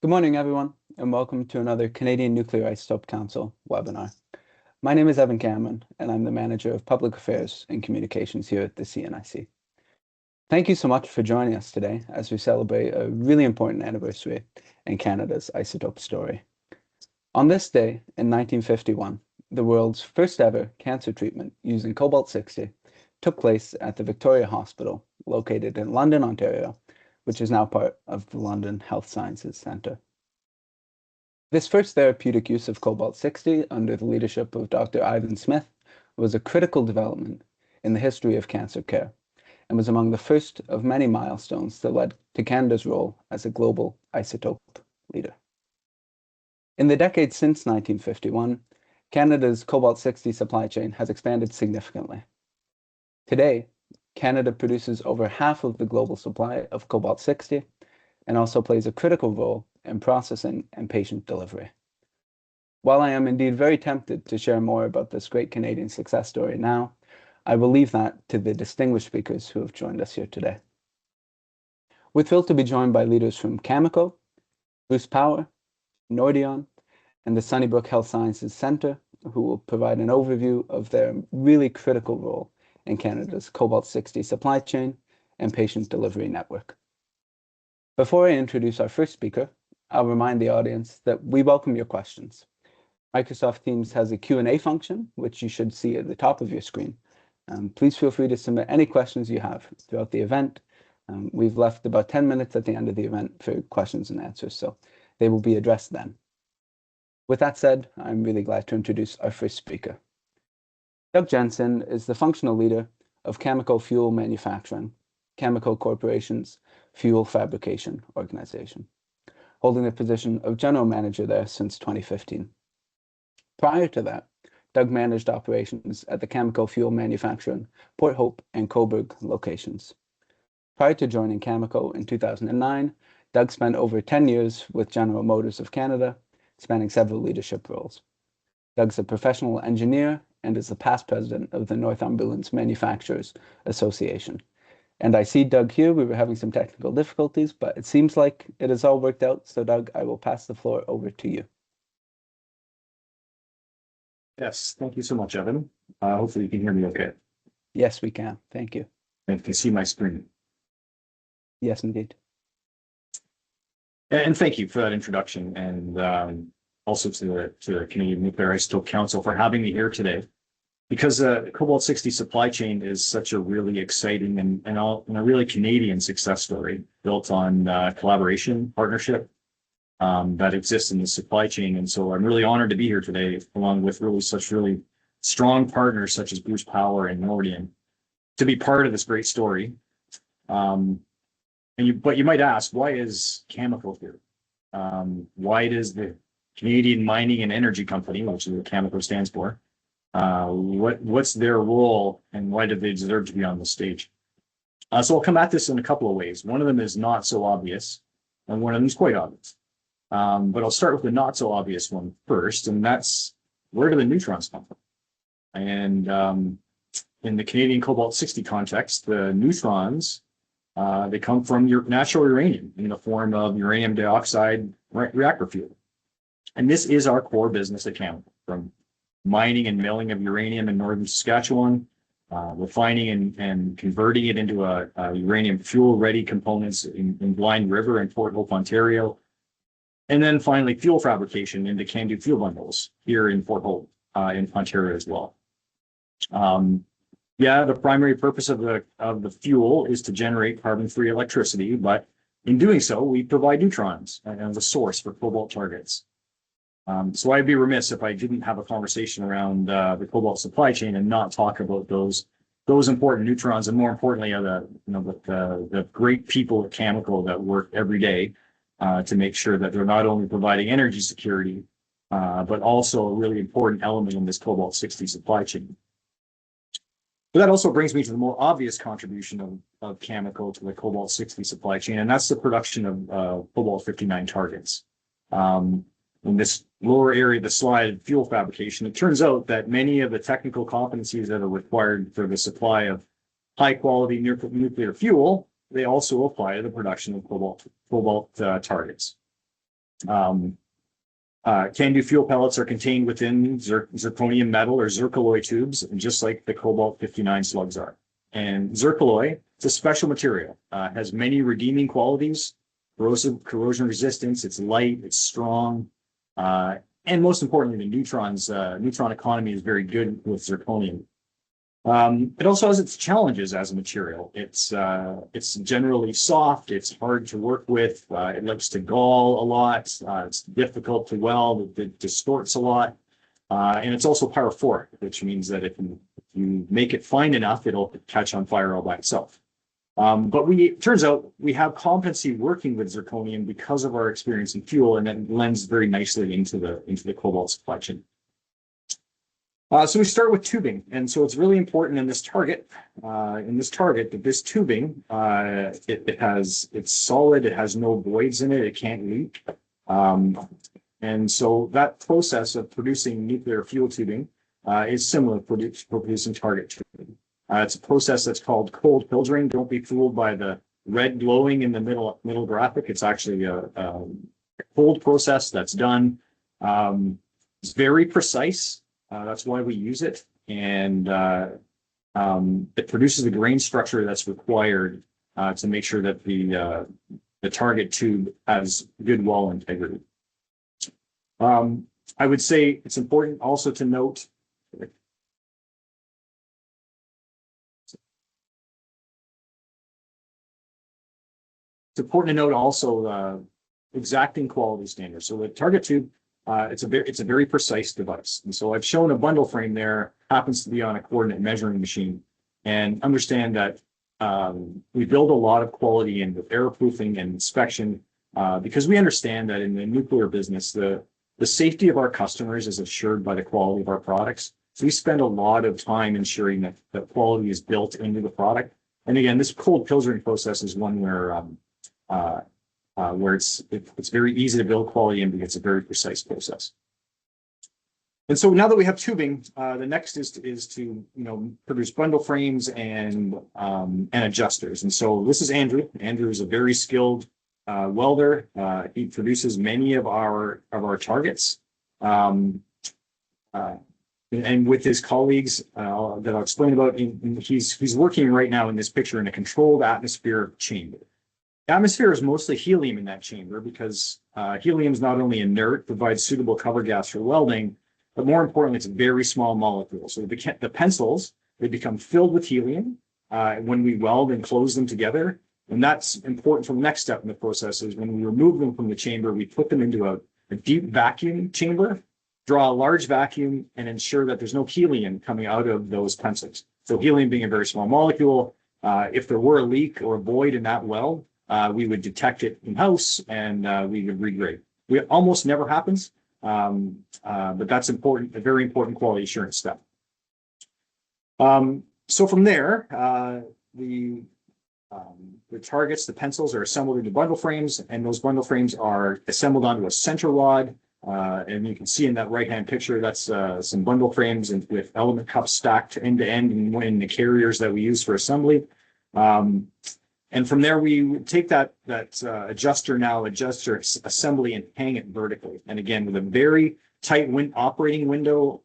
Good morning, everyone, and welcome to another Canadian Nuclear Isotope Council webinar. My name is Evan Cameron, and I'm the Manager of Public Affairs and Communications here at the CNIC. Thank you so much for joining us today as we celebrate a really important anniversary in Canada's isotope story. On this day in 1951, the world's first ever cancer treatment using Cobalt-60 took place at the Victoria Hospital, located in London, Ontario, which is now part of the London Health Sciences Centre. This first therapeutic use of Cobalt-60 under the leadership of Dr. Ivan Smith was a critical development in the history of cancer care and was among the first of many milestones that led to Canada's role as a global isotope leader. In the decades since 1951, Canada's Cobalt-60 supply chain has expanded significantly. Today, Canada produces over half of the global supply of Cobalt-60 and also plays a critical role in processing and patient delivery. While I am indeed very tempted to share more about this great Canadian success story now, I will leave that to the distinguished speakers who have joined us here today. We're thrilled to be joined by leaders from Cameco, Bruce Power, Nordion, and the Sunnybrook Health Sciences Centre, who will provide an overview of their really critical role in Canada's Cobalt-60 supply chain and patient delivery network. Before I introduce our first speaker, I'll remind the audience that we welcome your questions. Microsoft Teams has a Q&A function, which you should see at the top of your screen. Please feel free to submit any questions you have throughout the event. We've left about 10 minutes at the end of the event for questions and answers, so they will be addressed then. With that said, I'm really glad to introduce our first speaker. Doug Jensen is the functional leader of Cameco Fuel Manufacturing, Cameco Corporation's fuel fabrication organization, holding the position of general manager there since 2015. Prior to that, Doug managed operations at the Cameco Fuel Manufacturing, Port Hope and Cobourg locations. Prior to joining Cameco in 2009, Doug spent over 10 years with General Motors of Canada, spanning several leadership roles. Doug's a professional engineer and is the past president of the Northumberland Manufacturers Association. And I see Doug here. We were having some technical difficulties, but it seems like it has all worked out. So Doug, I will pass the floor over to you. Yes, thank you so much, Evan. Hopefully you can hear me okay. Yes, we can. Thank you. And you can see my screen. Yes, indeed. And thank you for that introduction, and also to the Canadian Nuclear Isotope Council for having me here today. Because the Cobalt-60 supply chain is such a really exciting and a really Canadian success story built on collaboration, partnership that exists in the supply chain. And so I'm really honored to be here today, along with such really strong partners such as Bruce Power and Nordion, to be part of this great story. But you might ask, why is Cameco here? Why does the Canadian Mining and Energy Company, which is what Cameco stands for, what's their role and why do they deserve to be on the stage? So I'll come at this in a couple of ways. One of them is not so obvious, and one of them is quite obvious. But I'll start with the not so obvious one first, and that's, where do the neutrons come from? And in the Canadian Cobalt-60 context, the neutrons, they come from your natural uranium in the form of uranium dioxide reactor fuel. And this is our core business at Cameco, from mining and milling of uranium in northern Saskatchewan, refining and converting it into a uranium fuel-ready components in Blind River and Port Hope, Ontario, and then finally fuel fabrication into CANDU fuel bundles here in Port Hope in Ontario as well. Yeah, the primary purpose of the fuel is to generate carbon-free electricity, but in doing so, we provide neutrons as a source for cobalt targets. So I'd be remiss if I didn't have a conversation around the cobalt supply chain and not talk about those important neutrons, and more importantly, the great people at Cameco that work every day to make sure that they're not only providing energy security, but also a really important element in this Cobalt-60 supply chain. But that also brings me to the more obvious contribution of Cameco to the Cobalt-60 supply chain, and that's the production of Cobalt-59 targets. In this lower area of the slide, fuel fabrication, it turns out that many of the technical competencies that are required for the supply of high-quality nuclear fuel, they also apply to the production of cobalt targets. CANDU fuel pellets are contained within zirconium metal or zircaloy tubes, just like the Cobalt 59 slugs are. And zircaloy, it's a special material, has many redeeming qualities, corrosion resistance, it's light, it's strong, and most importantly, the neutron economy is very good with zirconium. It also has its challenges as a material. It's generally soft. It's hard to work with. It likes to gall a lot. It's difficult to weld. It distorts a lot, and it's also pyrophoric, which means that if you make it fine enough, it'll catch on fire all by itself. But it turns out we have competency working with zirconium because of our experience in fuel, and that lends very nicely into the cobalt supply chain. So we start with tubing, and so it's really important in this target that this tubing it's solid, it has no voids in it, it can't leak, and so that process of producing nuclear fuel tubing is similar to producing target tubing. It's a process that's called cold filtering. Don't be fooled by the red glowing in the middle graphic. It's actually a cold process that's done. It's very precise. That's why we use it, and it produces the grain structure that's required to make sure that the target tube has good wall integrity. I would say it's important also to note exacting quality standards. So the target tube, it's a very precise device. And so I've shown a bundle frame there, happens to be on a coordinate measuring machine, and understand that we build a lot of quality in with airproofing and inspection because we understand that in the nuclear business, the safety of our customers is assured by the quality of our products. So we spend a lot of time ensuring that the quality is built into the product. And again, this cold filtering process is one where it's very easy to build quality in because it's a very precise process. And so now that we have tubing, the next is to produce bundle frames and adjusters. And so this is Andrew. Andrew is a very skilled welder. He produces many of our targets. And with his colleagues that I'll explain about, he's working right now in this picture in a controlled atmosphere chamber. The atmosphere is mostly helium in that chamber because helium is not only inert, provides suitable cover gas for welding, but more importantly, it's a very small molecule. So the pencils, they become filled with helium when we weld and close them together. And that's important for the next step in the process is when we remove them from the chamber, we put them into a deep vacuum chamber, draw a large vacuum, and ensure that there's no helium coming out of those pencils. So helium being a very small molecule, if there were a leak or a void in that weld, we would detect it in-house and we would regrade. It almost never happens, but that's important, a very important quality assurance step. So from there, the targets, the pencils are assembled into bundle frames, and those bundle frames are assembled onto a center rod. And you can see in that right-hand picture, that's some bundle frames with element cups stacked end to end in the carriers that we use for assembly. And from there, we take that adjuster assembly and hang it vertically. And again, with a very tight operating window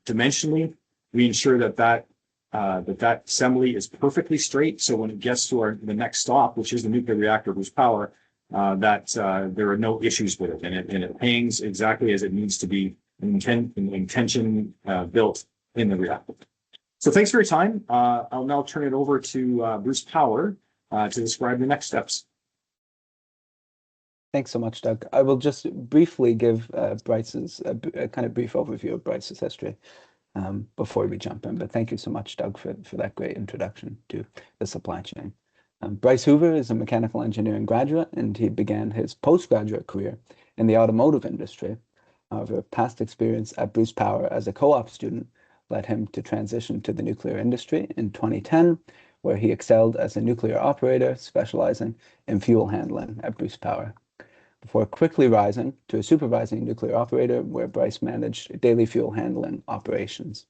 dimensionally, we ensure that assembly is perfectly straight. So when it gets to the next stop, which is the nuclear reactor boost power, there are no issues with it, and it hangs exactly as it needs to be, intention built in the reactor. So thanks for your time. I'll now turn it over to Bruce Power to describe the next steps. Thanks so much, Doug. I will just briefly give Bryce's a kind of brief overview of Bryce's history before we jump in. But thank you so much, Doug, for that great introduction to the supply chain. Bryce Hoover is a mechanical engineering graduate, and he began his postgraduate career in the automotive industry. However, past experience at Bruce Power as a co-op student led him to transition to the nuclear industry in 2010, where he excelled as a nuclear operator, specializing in fuel handling at Bruce Power, before quickly rising to a supervising nuclear operator, where Bryce managed daily fuel handling operations.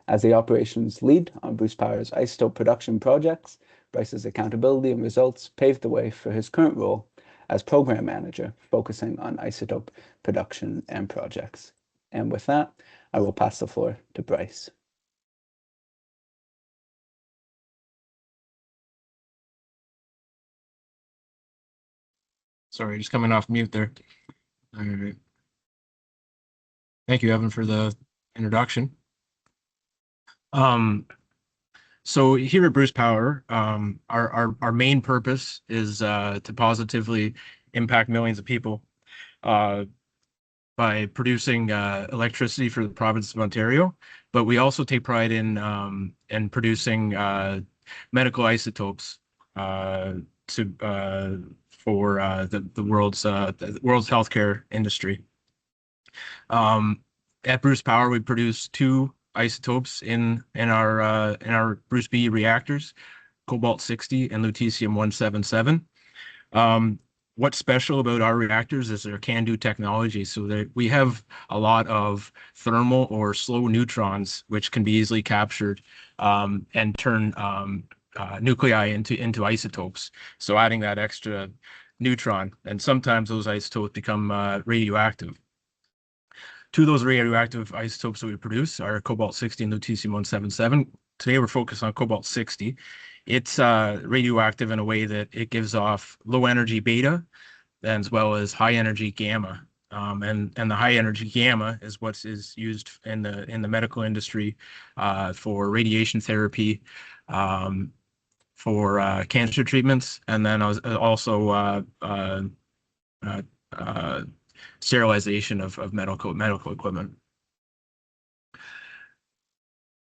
As the operations lead on Bruce Power's isotope production projects, Bryce's accountability and results paved the way for his current role as program manager, focusing on isotope production and projects. And with that, I will pass the floor to Bryce. Sorry, just coming off mute there. All right. Thank you, Evan, for the introduction. So here at Bruce Power, our main purpose is to positively impact millions of people by producing electricity for the province of Ontario. But we also take pride in producing medical isotopes for the world's healthcare industry. At Bruce Power, we produce 2 isotopes in our Bruce B reactors, Cobalt 60 and Lutetium 177. What's special about our reactors is their CANDU technology, so that we have a lot of thermal or slow neutrons, which can be easily captured and turn nuclei into isotopes. So adding that extra neutron, and sometimes those isotopes become radioactive. 2 of those radioactive isotopes that we produce are Cobalt 60 and Lutetium 177. Today we're focused on Cobalt 60. It's radioactive in a way that it gives off low energy beta as well as high energy gamma. And the high energy gamma is what is used in the medical industry for radiation therapy, for cancer treatments, and then also sterilization of medical equipment.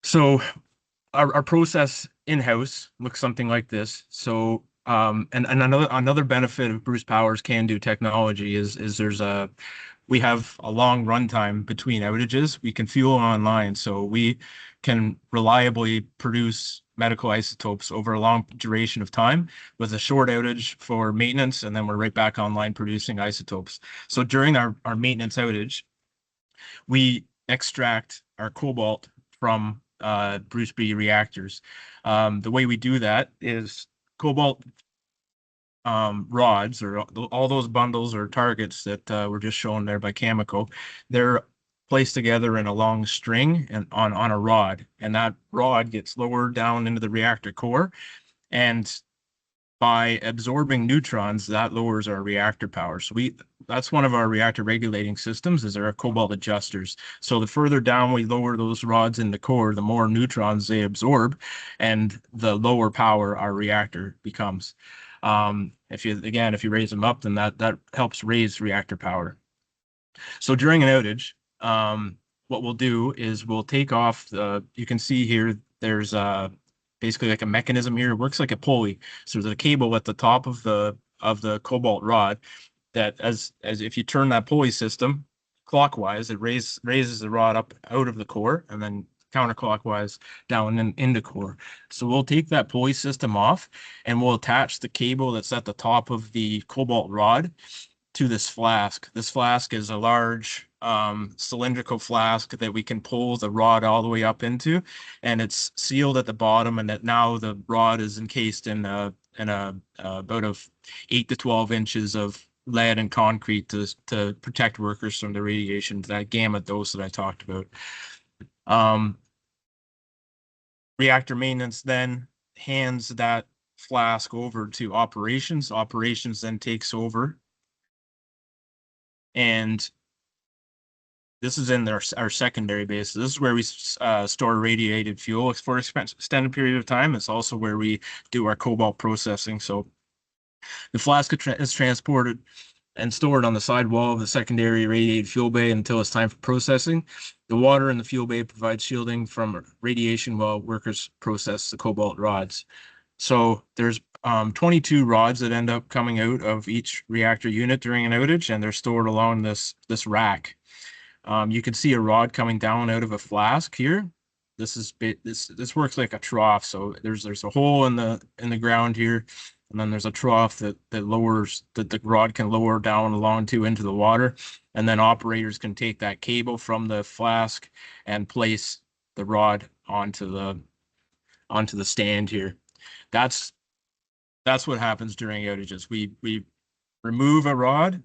So our process in-house looks something like this. So and another benefit of Bruce Power's CANDU technology is we have a long runtime between outages. We can fuel online, so we can reliably produce medical isotopes over a long duration of time with a short outage for maintenance, and then we're right back online producing isotopes. So during our maintenance outage, we extract our cobalt from Bruce B reactors. The way we do that is cobalt rods, or all those bundles or targets that were just shown there by Cameco, they're placed together in a long string and on a rod, and that rod gets lowered down into the reactor core, and by absorbing neutrons, that lowers our reactor power. So that's one of our reactor regulating systems, is our cobalt adjusters. So the further down we lower those rods in the core, the more neutrons they absorb, and the lower power our reactor becomes. If you raise them up, then that helps raise reactor power. So during an outage, what we'll do is we'll take off you can see here, there's basically like a mechanism here. It works like a pulley. So there's a cable at the top of the cobalt rod that as if you turn that pulley system clockwise, it raises the rod up out of the core, and then counterclockwise down and into core. So we'll take that pulley system off, and we'll attach the cable that's at the top of the cobalt rod to this flask. This flask is a large cylindrical flask that we can pull the rod all the way up into, and it's sealed at the bottom, and that now the rod is encased in about 8 to 12 inches of lead and concrete to protect workers from the radiation, that gamma dose that I talked about. Reactor maintenance then hands that flask over to operations. Operations then takes over, and this is in our secondary base. This is where we store radiated fuel for an extended period of time. It's also where we do our cobalt processing. So the flask is transported and stored on the side wall of the secondary radiated fuel bay until it's time for processing. The water in the fuel bay provides shielding from radiation while workers process the cobalt rods. So there's 22 rods that end up coming out of each reactor unit during an outage, and they're stored along this rack. You can see a rod coming down out of a flask here. This works like a trough. So there's a hole in the ground here, and then there's a trough that lowers that the rod can lower down along to into the water, and then operators can take that cable from the flask and place the rod onto the stand here. That's what happens during outages. We remove a rod,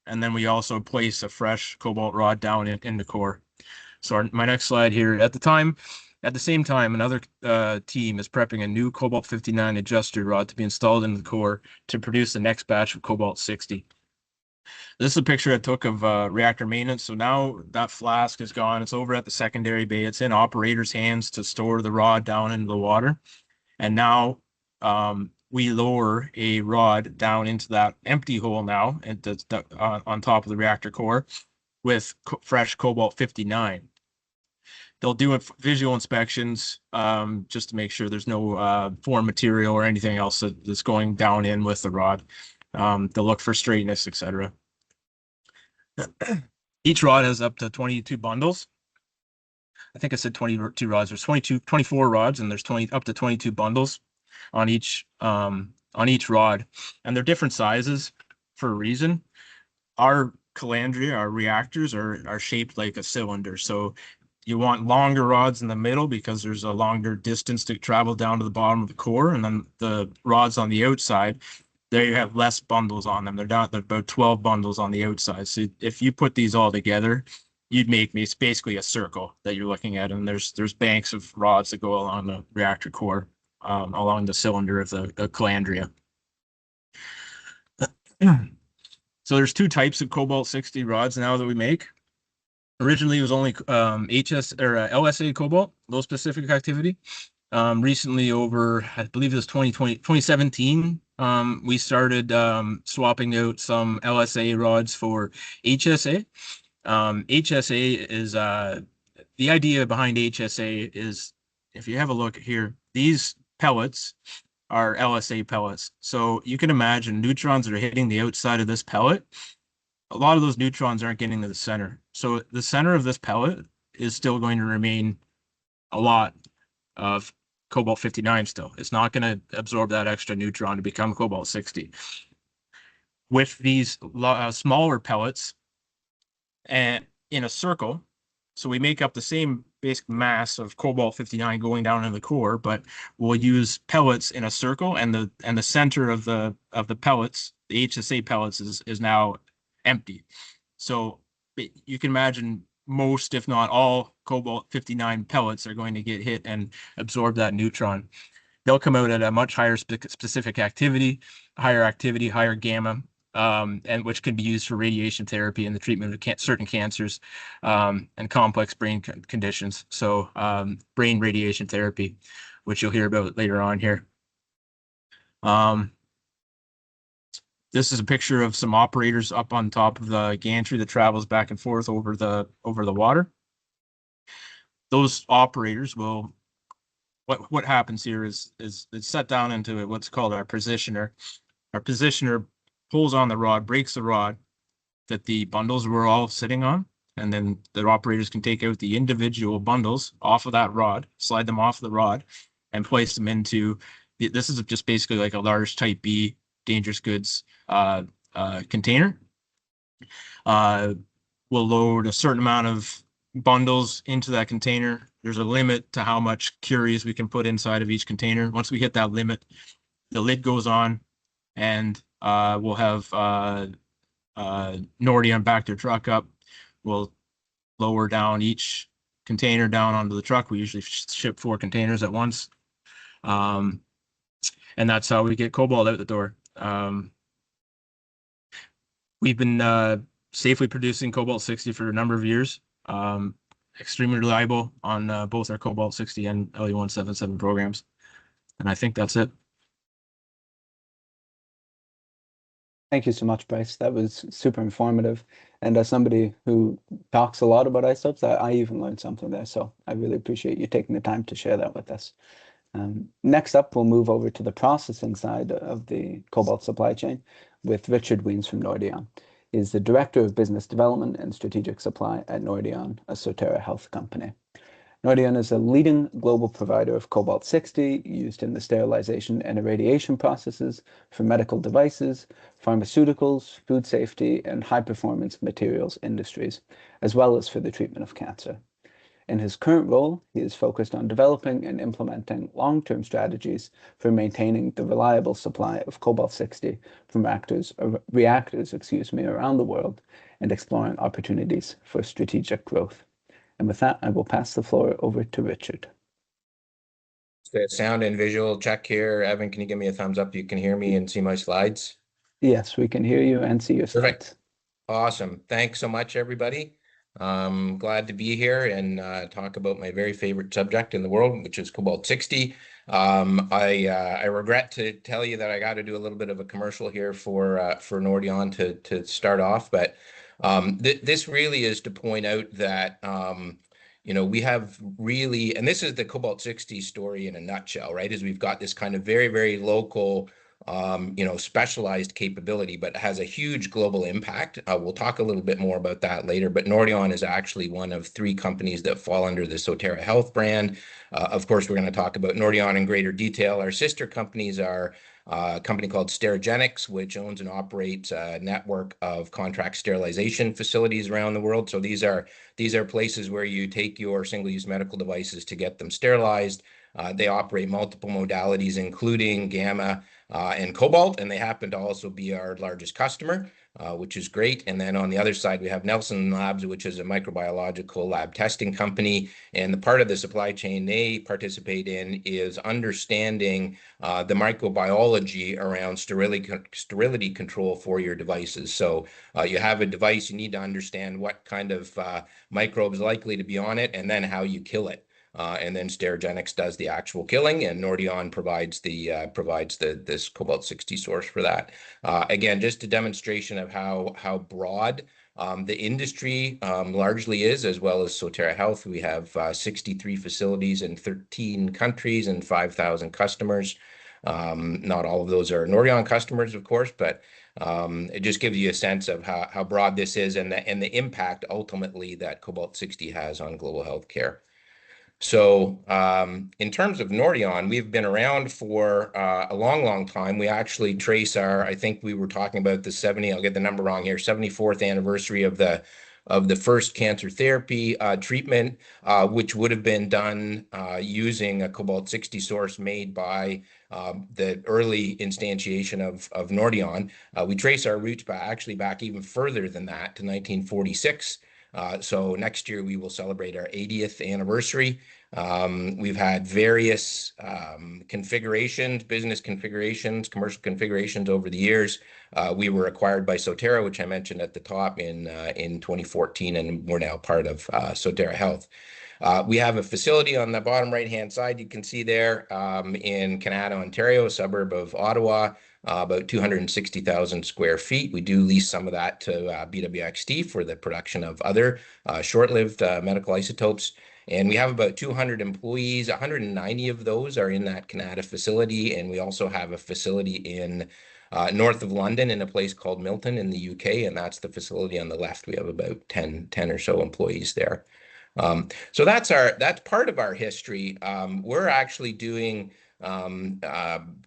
and then we also place a fresh cobalt rod down in the core. So my next slide here, at the same time, another team is prepping a new Cobalt-59 adjuster rod to be installed in the core to produce the next batch of Cobalt-60. This is a picture I took of reactor maintenance. So now that flask is gone. It's over at the secondary bay. It's in operator's hands to store the rod down into the water. And now we lower a rod down into that empty hole now on top of the reactor core with fresh Cobalt-59. They'll do visual inspections just to make sure there's no foreign material or anything else that's going down in with the rod. They'll look for straightness, etc. Each rod has up to 22 bundles. I think I said 22 rods. There's 24 rods, and there's up to 22 bundles on each rod, and they're different sizes for a reason. Our calandria, our reactors are shaped like a cylinder, so you want longer rods in the middle because there's a longer distance to travel down to the bottom of the core, and then the rods on the outside, they have less bundles on them. They're about 12 bundles on the outside. So if you put these all together, you'd make me, it's basically a circle that you're looking at, and there's banks of rods that go along the reactor core, along the cylinder of the calandria. So there's two types of Cobalt-60 rods now that we make. Originally, it was only LSA cobalt, low specific activity. Recently, I believe it was 2017, we started swapping out some LSA rods for HSA. HSA is the idea behind HSA is, if you have a look here, these pellets are LSA pellets. So you can imagine neutrons that are hitting the outside of this pellet. A lot of those neutrons aren't getting to the center. So the center of this pellet is still going to remain a lot of Cobalt-59 still. It's not going to absorb that extra neutron to become Cobalt-60. With these smaller pellets and in a circle, so we make up the same basic mass of Cobalt-59 going down in the core, but we'll use pellets in a circle, and the center of the pellets, the HSA pellets, is now empty. So you can imagine most, if not all, Cobalt-59 pellets are going to get hit and absorb that neutron. They'll come out at a much higher specific activity, higher gamma, and which can be used for radiation therapy and the treatment of certain cancers and complex brain conditions. So brain radiation therapy, which you'll hear about later on here. This is a picture of some operators up on top of the gantry that travels back and forth over the water. Those operators will, what happens here is it's set down into what's called our positioner. Our positioner pulls on the rod, breaks the rod that the bundles were all sitting on, and then the operators can take out the individual bundles off of that rod, slide them off the rod, and place them into, this is just basically like a large type B dangerous goods container. We'll load a certain amount of bundles into that container. There's a limit to how much curies we can put inside of each container. Once we hit that limit, the lid goes on, and we'll have Nordion back their truck up. We'll lower down each container down onto the truck. We usually ship 4 containers at once. And that's how we get Cobalt out the door. We've been safely producing Cobalt-60 for a number of years. Extremely reliable on both our Cobalt-60 and LE-177 programs. And I think that's it. Thank you so much, Bryce. That was super informative. And as somebody who talks a lot about isotopes, I even learned something there. So I really appreciate you taking the time to share that with us. Next up, we'll move over to the processing side of the Cobalt supply chain with Richard Wiens from Nordion. He's the Director of Business Development and Strategic Supply at Nordion, a Sotera health company. Nordion is a leading global provider of Cobalt-60 used in the sterilization and irradiation processes for medical devices, pharmaceuticals, food safety, and high-performance materials industries, as well as for the treatment of cancer. In his current role, he is focused on developing and implementing long-term strategies for maintaining the reliable supply of Cobalt-60 from reactors, around the world, and exploring opportunities for strategic growth. And with that, I will pass the floor over to Richard. The sound and visual check here. Evan, can you give me a thumbs up? You can hear me and see my slides? Yes, we can hear you and see your Perfect. slides. Awesome. Thanks so much, everybody. Glad to be here and talk about my very favorite subject in the world, which is Cobalt-60. I regret to tell you that I got to do a little bit of a commercial here for Nordion to start off, but this really is to point out that you know, we have really, and this is the Cobalt-60 story in a nutshell, right? Is we've got this kind of very, very local, you know, specialized capability, but has a huge global impact. We'll talk a little bit more about that later, but Nordion is actually one of 3 companies that fall under the Sotera Health brand. Of course, we're going to talk about Nordion in greater detail. Our sister companies are a company called Sterigenics, which owns and operates a network of contract sterilization facilities around the world. So these are places where you take your single-use medical devices to get them sterilized. They operate multiple modalities, including gamma and Cobalt, and they happen to also be our largest customer, which is great. And then on the other side, we have Nelson Labs, which is a microbiological lab testing company. And the part of the supply chain they participate in is understanding the microbiology around sterility control for your devices. So you have a device, you need to understand what kind of microbes likely to be on it, and then how you kill it. And then Sterigenics does the actual killing, and Nordion provides this Cobalt-60 source for that. Again, just a demonstration of how broad the industry largely is, as well as Sotera Health. We have 63 facilities in 13 countries and 5,000 customers. Not all of those are Nordion customers, of course, but it just gives you a sense of how broad this is and the impact ultimately that Cobalt-60 has on global healthcare. So in terms of Nordion, we've been around for a long, long time. We actually trace I think we were talking about the I'll get the number wrong here, 74th anniversary of the first cancer therapy treatment, which would have been done using a Cobalt-60 source made by the early instantiation of Nordion. We trace our roots back even further than that, to 1946. So next year we will celebrate our 80th anniversary. We've had various configurations, business configurations, commercial configurations over the years. We were acquired by Sotera, which I mentioned at the top in 2014, and we're now part of Sotera Health. We have a facility on the bottom right-hand side, you can see there, in Canada, Ontario, a suburb of Ottawa, about 260,000 square feet. We do lease some of that to BWXT for the production of other short-lived medical isotopes. And we have about 200 employees. 190 of those are in that Canada facility. And we also have a facility in north of London in a place called Milton in the UK. And that's the facility on the left. We have about 10 or so employees there. So that's part of our history. We're actually doing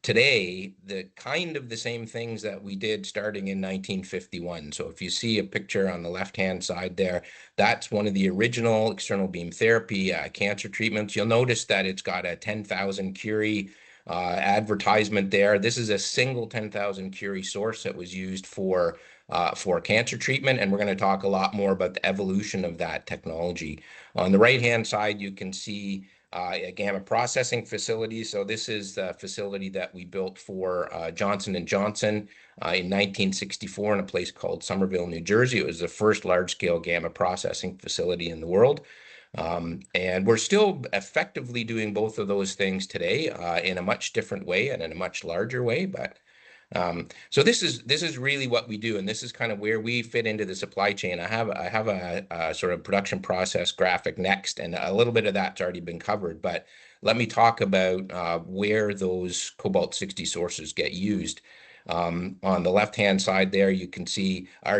today the same things that we did starting in 1951. So if you see a picture on the left-hand side there, that's one of the original external beam therapy cancer treatments. You'll notice that it's got a 10,000 Curie advertisement there. This is a single 10,000 Curie source that was used for cancer treatment, and we're going to talk a lot more about the evolution of that technology. On the right-hand side, you can see a gamma processing facility. So this is the facility that we built for Johnson & Johnson in 1964 in a place called Somerville, New Jersey. It was the first large-scale gamma processing facility in the world. And we're still effectively doing both of those things today in a much different way and in a much larger way, but so this is really what we do, and this is kind of where we fit into the supply chain. I have a sort of production process graphic next, and a little bit of that's already been covered, but let me talk about where those Cobalt-60 sources get used. On the left-hand side there, you can see our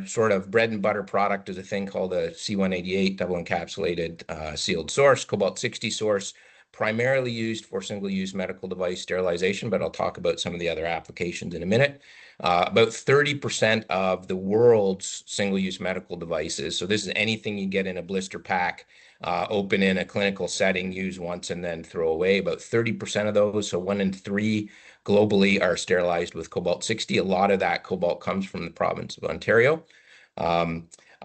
sort of bread and butter product is a thing called a C188 double encapsulated sealed source, Cobalt-60 source. primarily used for single-use medical device sterilization, but I'll talk about some of the other applications in a minute. About 30% of the world's single-use medical devices, so this is anything you get in a blister pack, open in a clinical setting, use once and then throw away. About 30% of those, so 1 in 3 globally, are sterilized with Cobalt-60. A lot of that cobalt comes from the province of Ontario.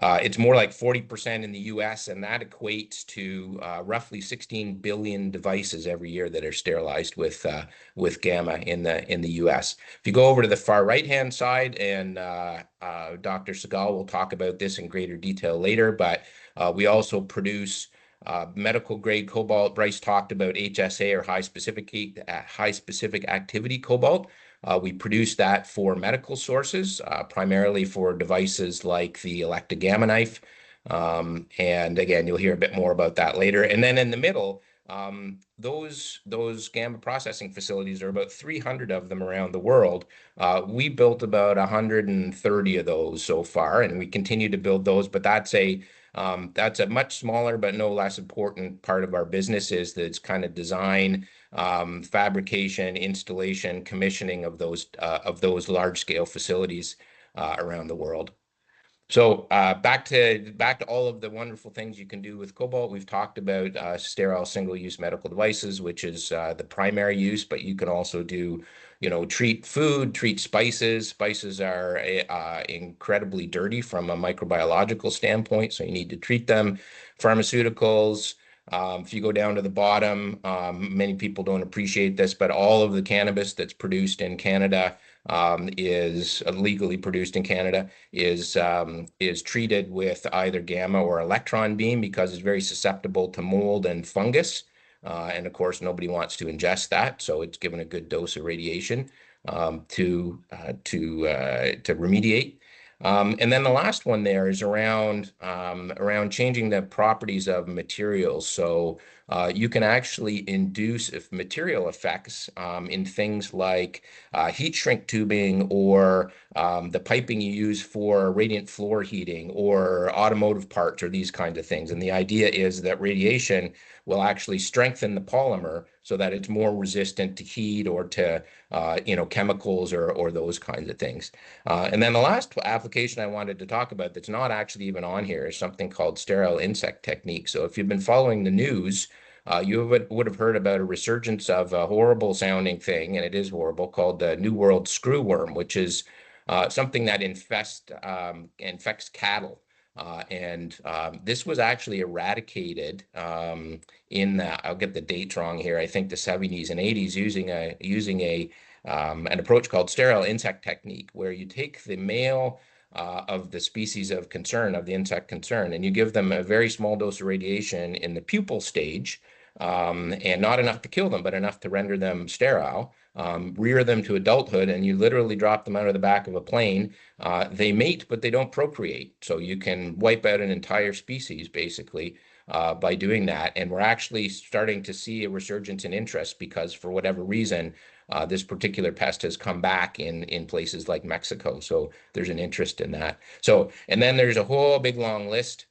It's more like 40% in the US, and that equates to roughly 16 billion devices every year that are sterilized with gamma in the US. If you go over to the far right-hand side, and Dr. Segal will talk about this in greater detail later, but we also produce medical grade cobalt. Bryce talked about HSA, or high specific activity cobalt. We produce that for medical sources, primarily for devices like the Elekta Gamma Knife. And again, you'll hear a bit more about that later. And then in the middle, those gamma processing facilities, are about 300 of them around the world. We built about 130 of those so far, and we continue to build those, but that's a much smaller but no less important part of our business, is that it's kind of design, fabrication, installation, commissioning of those large-scale facilities around the world. So back to all of the wonderful things you can do with cobalt. We've talked about sterile single-use medical devices, which is the primary use, but you can also do, treat food, treat spices. Spices are incredibly dirty from a microbiological standpoint, so you need to treat them. Pharmaceuticals. If you go down to the bottom, many people don't appreciate this, but all of the cannabis that's produced in Canada is legally produced in Canada, is treated with either gamma or electron beam, because it's very susceptible to mold and fungus. And of course, nobody wants to ingest that, so it's given a good dose of radiation to remediate. And then the last one there is around changing the properties of materials. So you can actually induce material effects in things like heat shrink tubing, or the piping you use for radiant floor heating, or automotive parts, or these kinds of things. And the idea is that radiation will actually strengthen the polymer so that it's more resistant to heat, or to chemicals, or those kinds of things. And then the last application I wanted to talk about, that's not actually even on here, is something called sterile insect technique. So if you've been following the news, you would have heard about a resurgence of a horrible sounding thing, and it is horrible, called the New World screwworm, which is something that infects cattle. And this was actually eradicated in I'll get the dates wrong here, I think the 70s and 80s, using an approach called sterile insect technique, where you take the male of the species of concern, of the insect concern, and you give them a very small dose of radiation in the pupal stage, and not enough to kill them, but enough to render them sterile. Rear them to adulthood, and you literally drop them out of the back of a plane. They mate, but they don't procreate. So you can wipe out an entire species, basically, by doing that. And we're actually starting to see a resurgence in interest, because for whatever reason, this particular pest has come back in places like Mexico. So there's an interest in that. So, and then there's a whole big long list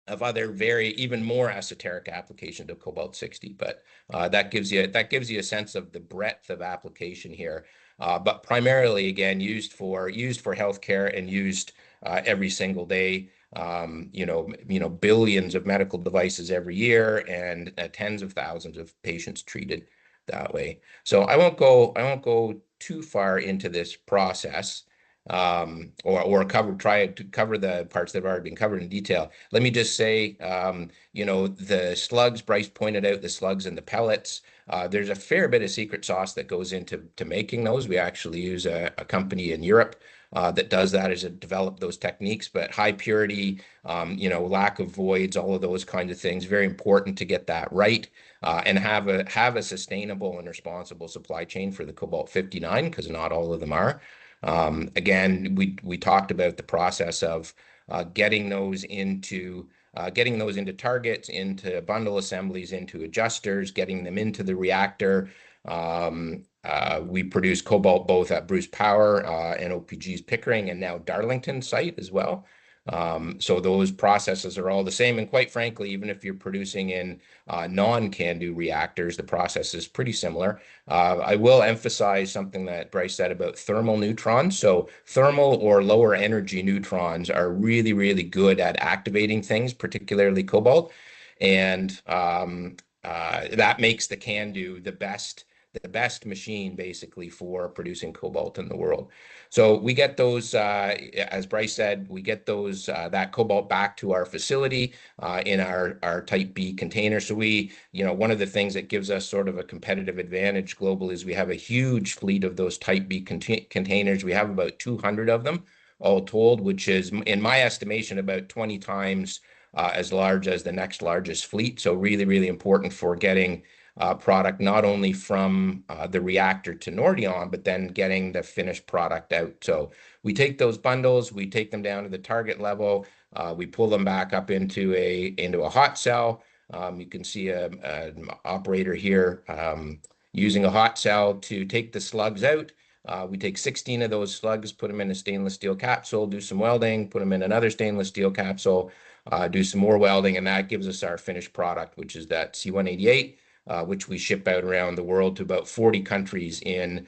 of other even more esoteric applications of Cobalt-60, but that gives you a sense of the breadth of application here. But primarily, again, used for healthcare, and used every single day. Billions of medical devices every year, and tens of thousands of patients treated that way. So I won't go too far into this process. Or try to cover the parts that have already been covered in detail. Let me just say, the slugs, Bryce pointed out the slugs and the pellets. There's a fair bit of secret sauce that goes into making those. We actually use a company in Europe that does that, as it developed those techniques. But high purity, lack of voids, all of those kinds of things, very important to get that right, and have a sustainable and responsible supply chain for the Cobalt-59, because not all of them are. Again, we talked about the process of getting those into targets, into bundle assemblies, into adjusters, getting them into the reactor. We produce cobalt both at Bruce Power and OPG's Pickering, and now Darlington site as well. So those processes are all the same. And quite frankly, even if you're producing in non-CANDU reactors, the process is pretty similar. I will emphasize something that Bryce said about thermal neutrons. So thermal or lower energy neutrons are really, really good at activating things, particularly cobalt. And that makes the CANDU the best machine basically for producing cobalt in the world. So we get those, as Bryce said, we get those that cobalt back to our facility in our Type B container. So one of the things that gives us sort of a competitive advantage globally is we have a huge fleet of those Type B containers. We have about 200 of them all told, which is, in my estimation, about 20 times as large as the next largest fleet. So really, really important for getting product not only from the reactor to Nordion, but then getting the finished product out. So we take those bundles, we take them down to the target level, we pull them back up into a hot cell. You can see an operator here using a hot cell to take the slugs out. We take 16 of those slugs, put them in a stainless steel capsule, do some welding, put them in another stainless steel capsule, do some more welding, and that gives us our finished product, which is that C188. Which we ship out around the world to about 40 countries in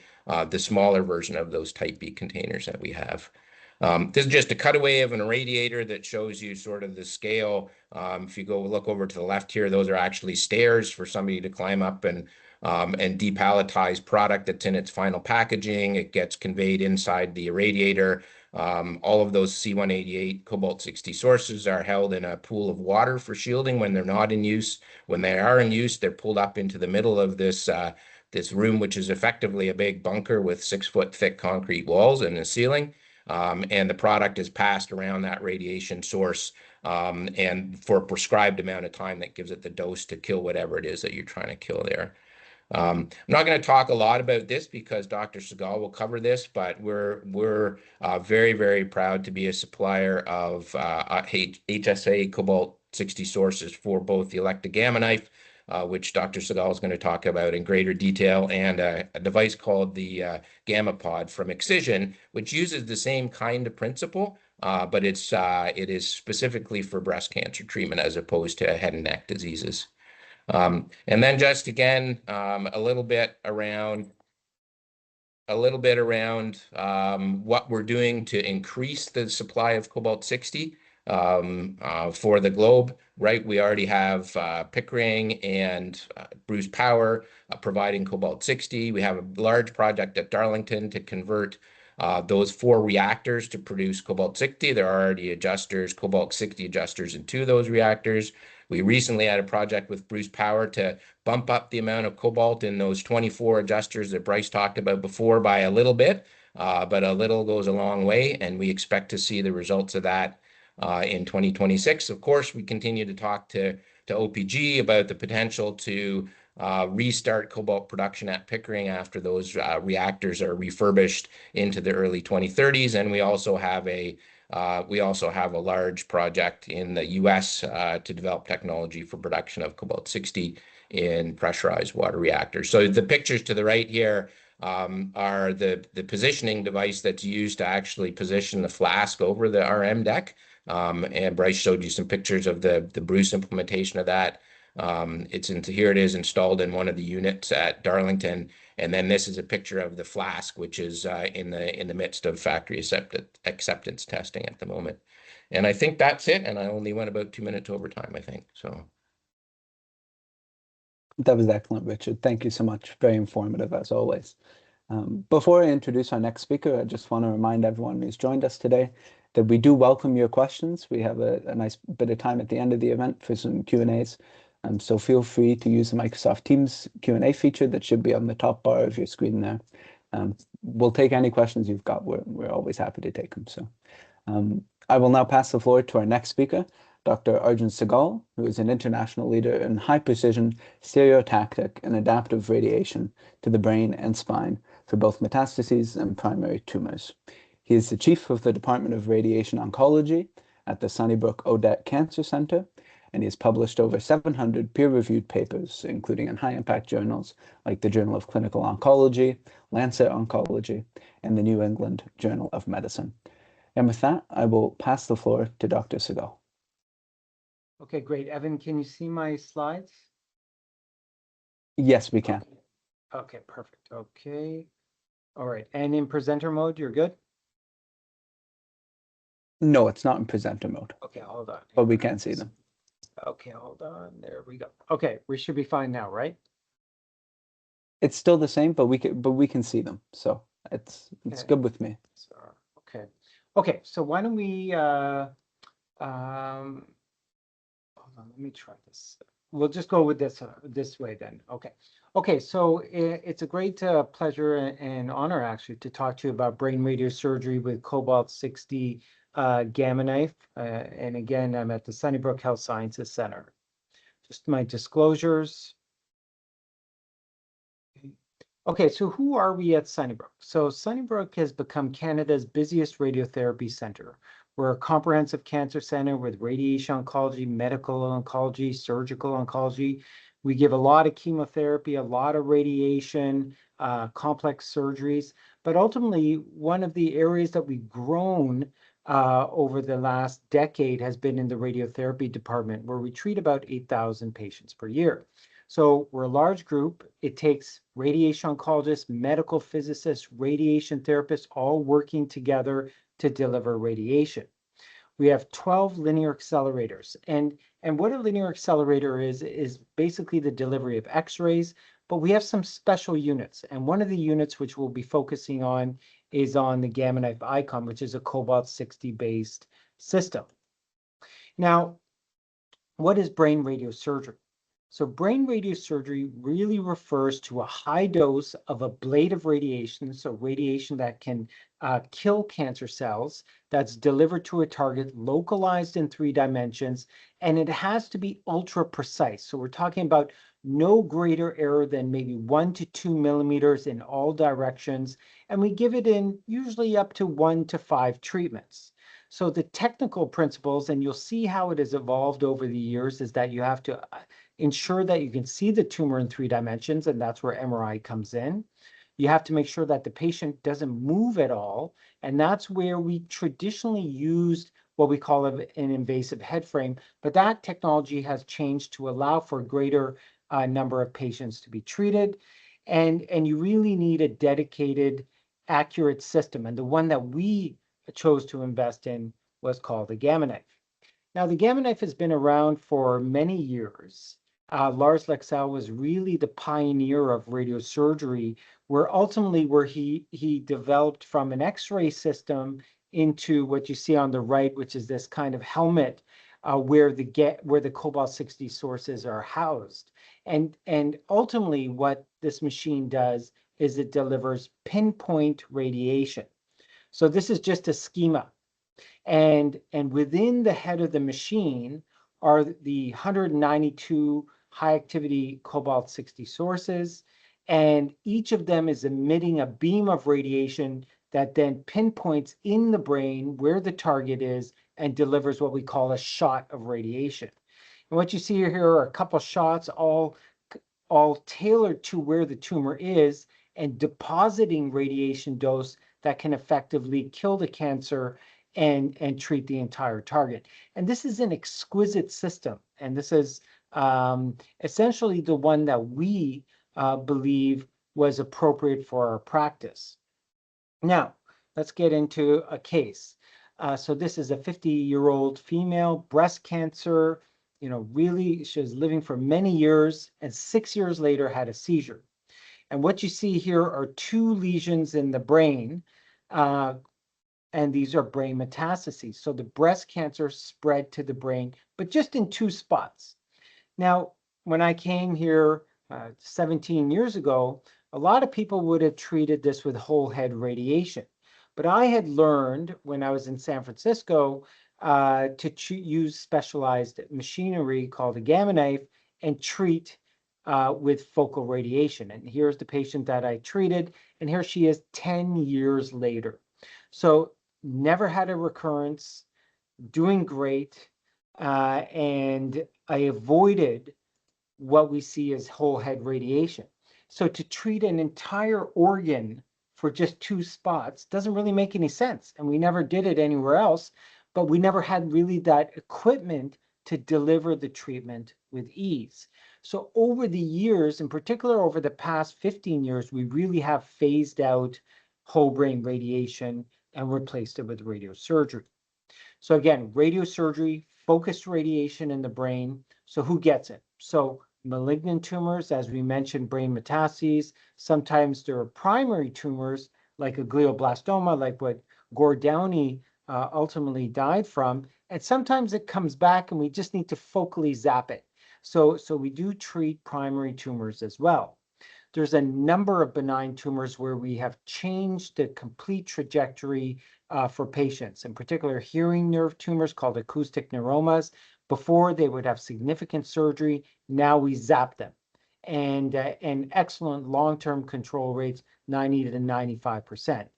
the smaller version of those Type B containers that we have. This is just a cutaway of an irradiator that shows you sort of the scale. If you go look over to the left here, those are actually stairs for somebody to climb up and depalletize product that's in its final packaging. It gets conveyed inside the irradiator. All of those C188 Cobalt-60 sources are held in a pool of water for shielding when they're not in use. When they are in use, they're pulled up into the middle of this room, which is effectively a big bunker with 6-foot thick concrete walls and a ceiling. And the product is passed around that radiation source and for a prescribed amount of time that gives it the dose to kill whatever it is that you're trying to kill there. I'm not going to talk a lot about this because Dr. Segal will cover this, but we're very, very proud to be a supplier of HSA Cobalt-60 sources for both the Electa Gamma knife, which Dr. Segal is going to talk about in greater detail, and a device called the Gamma Pod from Excision, which uses the same kind of principle, but it is specifically for breast cancer treatment as opposed to head and neck diseases. And then just again, a little bit around what we're doing to increase the supply of Cobalt-60 for the globe, right? We already have Pickering and Bruce Power providing Cobalt-60. We have a large project at Darlington to convert those 4 reactors to produce Cobalt-60. There are already adjusters, Cobalt-60 adjusters in 2 of those reactors. We recently had a project with Bruce Power to bump up the amount of cobalt in those 24 adjusters that Bryce talked about before by a little bit, but a little goes a long way, and we expect to see the results of that in 2026. Of course, we continue to talk to OPG about the potential to restart cobalt production at Pickering after those reactors are refurbished into the early 2030s, and we also have a large project in the US to develop technology for production of Cobalt-60 in pressurized water reactors. So the pictures to the right here are the positioning device that's used to actually position the flask over the RM deck. And Bryce showed you some pictures of the Bruce implementation of that. Here it is installed in one of the units at Darlington. And then this is a picture of the flask, which is in the midst of factory acceptance testing at the moment. And I think that's it. And I only went about 2 minutes over time, I think. So that was excellent, Richard. Thank you so much. Very informative as always. Before I introduce our next speaker, I just want to remind everyone who's joined us today that we do welcome your questions. We have a nice bit of time at the end of the event for some Q&As. So feel free to use the Microsoft Teams Q&A feature that should be on the top bar of your screen there. We'll take any questions you've got. We're always happy to take them. So I will now pass the floor to our next speaker, Dr. Arjun Segal, who is an international leader in high-precision stereotactic and adaptive radiation to the brain and spine for both metastases and primary tumors. He is the chief of the Department of Radiation Oncology at the Sunnybrook Odette Cancer Center, and he has published over 700 peer-reviewed papers, including in high-impact journals like the Journal of Clinical Oncology, Lancet Oncology, and the New England Journal of Medicine. And with that, I will pass the floor to Dr. Segal. Okay, great. Evan, can you see my slides? Yes, we can. Okay, perfect. Okay. All right. And in presenter mode, you're good? No, it's not in presenter mode, Okay, hold on. but we can see them. Okay, hold on. There we go. Okay, we should be fine now, right? It's still the same, but we can see them. So it's Okay. good with me. So, okay. Okay, so why don't we hold on, let me try this. We'll just go with this way then. Okay. Okay, so it's a great pleasure and honor actually to talk to you about brain radiosurgery with Cobalt 60 gamma knife. And again, I'm at the Sunnybrook Health Sciences Center. Just my disclosures. Okay, so who are we at Sunnybrook? So Sunnybrook has become Canada's busiest radiotherapy center. We're a comprehensive cancer center with radiation oncology, medical oncology, surgical oncology. We give a lot of chemotherapy, a lot of radiation, complex surgeries. But ultimately, one of the areas that we've grown over the last decade has been in the radiotherapy department, where we treat about 8,000 patients per year. So we're a large group. It takes radiation oncologists, medical physicists, radiation therapists, all working together to deliver radiation. We have 12 linear accelerators. And what a linear accelerator is basically the delivery of X-rays, but we have some special units. And one of the units which we'll be focusing on is on the Gamma Knife Icon, which is a Cobalt 60 based system. Now, what is brain radiosurgery? So brain radiosurgery really refers to a high dose of ablative radiation, so radiation that can kill cancer cells, that's delivered to a target, localized in 3 dimensions, and it has to be ultra precise. So we're talking about no greater error than maybe 1 to 2 millimeters in all directions, and we give it in usually up to 1 to 5 treatments. So the technical principles, and you'll see how it has evolved over the years, is that you have to ensure that you can see the tumor in 3 dimensions, and that's where MRI comes in. You have to make sure that the patient doesn't move at all, and that's where we traditionally used what we call an invasive head frame, but that technology has changed to allow for a greater number of patients to be treated, and you really need a dedicated, accurate system, and the one that we chose to invest in was called the Gamma Knife. Now, the Gamma Knife has been around for many years. Lars Leksell was really the pioneer of radiosurgery, where he developed from an X-ray system into what you see on the right, which is this kind of helmet where the Cobalt 60 sources are housed. And ultimately, what this machine does is it delivers pinpoint radiation. So this is just a schema. And within the head of the machine are the 192 high activity Cobalt 60 sources, and each of them is emitting a beam of radiation that then pinpoints in the brain where the target is and delivers what we call a shot of radiation. And what you see here are a couple shots, all tailored to where the tumor is and depositing radiation dose that can effectively kill the cancer and treat the entire target. And this is an exquisite system. And this is essentially the one that we believe was appropriate for our practice. Now, let's get into a case. So this is a 50-year-old female, breast cancer, really she was living for many years, and 6 years later had a seizure. And what you see here are 2 lesions in the brain, and these are brain metastases. So the breast cancer spread to the brain, but just in 2 spots. Now, when I came here 17 years ago, a lot of people would have treated this with whole head radiation. But I had learned when I was in San Francisco to use specialized machinery called a Gamma Knife and treat with focal radiation. And here's the patient that I treated, and here she is 10 years later. So never had a recurrence, doing great, and I avoided what we see as whole head radiation. So to treat an entire organ for just 2 spots doesn't really make any sense. And we never did it anywhere else, but we never had really that equipment to deliver the treatment with ease. So over the years, in particular over the past 15 years, we really have phased out whole brain radiation and replaced it with radiosurgery. So again, radiosurgery, focused radiation in the brain. So who gets it? So malignant tumors, as we mentioned, brain metastases. Sometimes there are primary tumors like a glioblastoma, like what Gord Downey ultimately died from. And sometimes it comes back and we just need to focally zap it. So we do treat primary tumors as well. There's a number of benign tumors where we have changed the complete trajectory for patients, in particular hearing nerve tumors called acoustic neuromas. Before they would have significant surgery, now we zap them. And excellent long-term control rates, 90 to 95%.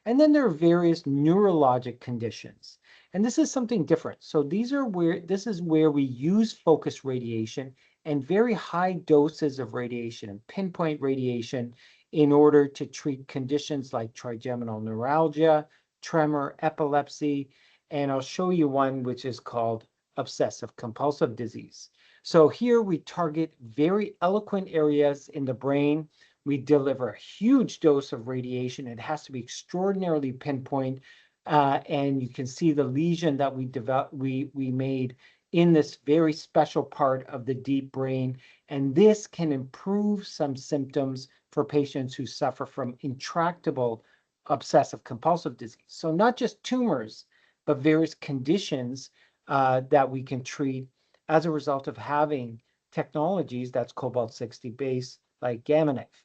And then there are various neurologic conditions. And this is something different. So this is where we use focused radiation and very high doses of radiation and pinpoint radiation in order to treat conditions like trigeminal neuralgia, tremor, epilepsy, and I'll show you one which is called obsessive compulsive disease. So here we target very eloquent areas in the brain. We deliver a huge dose of radiation. It has to be extraordinarily pinpoint, and you can see the lesion that we made in this very special part of the deep brain. And this can improve some symptoms for patients who suffer from intractable obsessive compulsive disease. So not just tumors, but various conditions that we can treat as a result of having technologies that's Cobalt-60 based like Gamma Knife.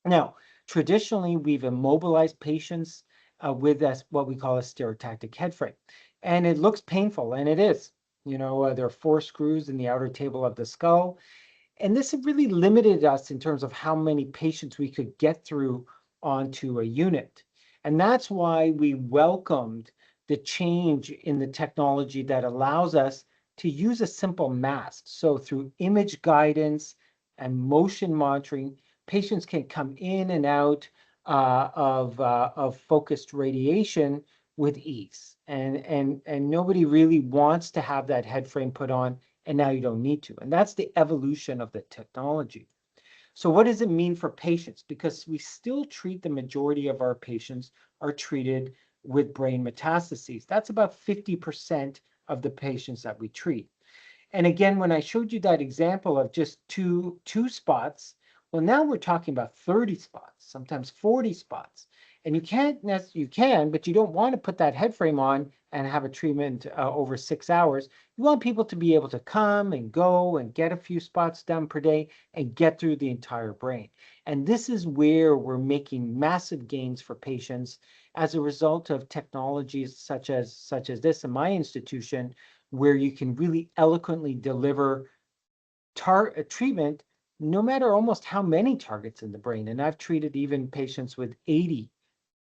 Now, traditionally, we've immobilized patients with what we call a stereotactic head frame. And it looks painful, and it is. You know, there are 4 screws in the outer table of the skull. And this really limited us in terms of how many patients we could get through onto a unit. And that's why we welcomed the change in the technology that allows us to use a simple mask. So through image guidance and motion monitoring, patients can come in and out of focused radiation with ease. And nobody really wants to have that head frame put on, and now you don't need to. And that's the evolution of the technology. So what does it mean for patients? Because we still treat the majority of our patients are treated with brain metastases. That's about 50% of the patients that we treat. And again, when I showed you that example of just two spots, well, now we're talking about 30 spots, sometimes 40 spots. And you can, but you don't want to put that head frame on and have a treatment over 6 hours. You want people to be able to come and go and get a few spots done per day and get through the entire brain. And this is where we're making massive gains for patients as a result of technologies such as this in my institution, where you can really eloquently deliver a treatment no matter almost how many targets in the brain. And I've treated even patients with 80